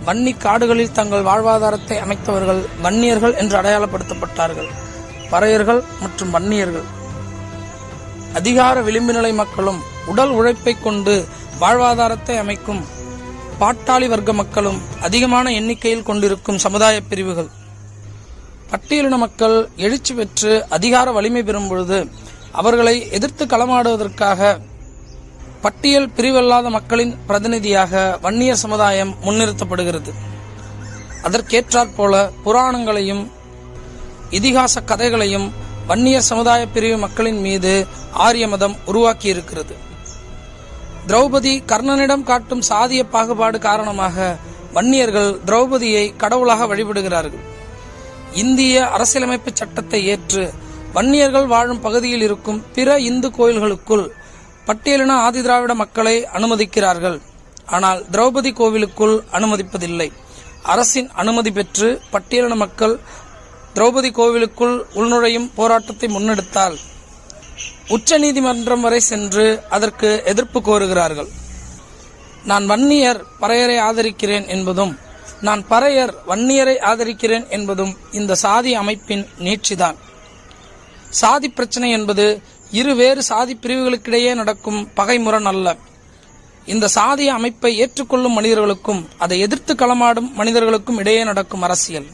வன்னி காடுகளில் தங்கள் வாழ்வாதாரத்தை அமைத்தவர்கள் வன்னியர்கள் என்று அடையாளப்படுத்தப்பட்டார்கள். பறையர்கள் மற்றும் வன்னியர்கள் அதிகார விளிம்பு நிலை மக்களும் உடல் உழைப்பை கொண்டு வாழ்வாதாரத்தை அமைக்கும் பாட்டாளி வர்க்க மக்களும் அதிகமான எண்ணிக்கையில் கொண்டிருக்கும் சமுதாய பிரிவுகள். பட்டியலின மக்கள் எழுச்சி பெற்று அதிகார வலிமை பெறும் பொழுது அவர்களை எதிர்த்து களமாடுவதற்காக பட்டியல் பிரிவல்லாத மக்களின் பிரதிநிதியாக வன்னியர் சமுதாயம் முன்னிறுத்தப்படுகிறது. அதற்கேற்றாற்போல புராணங்களையும் இதிகாச கதைகளையும் வன்னியர் சமுதாய பிரிவு மக்களின் மீது ஆரிய மதம் உருவாக்கியிருக்கிறது. திரௌபதி கர்ணனிடம் காட்டும் சாதிய பாகுபாடு காரணமாக வன்னியர்கள் திரௌபதியை கடவுளாக வழிபடுகிறார்கள். இந்திய அரசியலமைப்பு சட்டத்தை ஏற்று வன்னியர்கள் வாழும் பகுதியில் இருக்கும் பிற இந்து கோயில்களுக்குள் பட்டியலின ஆதிதிராவிட மக்களை அனுமதிக்கிறார்கள். ஆனால் திரௌபதி கோவிலுக்குள் அனுமதிப்பதில்லை. அரசின் அனுமதி பெற்று பட்டியலின மக்கள் திரௌபதி கோவிலுக்குள் உள்நுழையும் போராட்டத்தை முன்னெடுத்தால் உச்சநீதிமன்றம் வரை சென்று அதற்கு எதிர்ப்பு கோருகிறார்கள். நான் வன்னியர் பறையரை ஆதரிக்கிறேன் என்பதும் நான் பறையர் வன்னியரை ஆதரிக்கிறேன் என்பதும் இந்த சாதி அமைப்பின் நீட்சிதான். சாதி பிரச்சனை என்பது இருவேறு சாதி பிரிவுகளுக்கிடையே நடக்கும் பகைமுரண் அல்ல. இந்த சாதிய அமைப்பை ஏற்றுக்கொள்ளும் மனிதர்களுக்கும் அதை எதிர்த்து களமாடும் மனிதர்களுக்கும் இடையே நடக்கும் அரசியல்.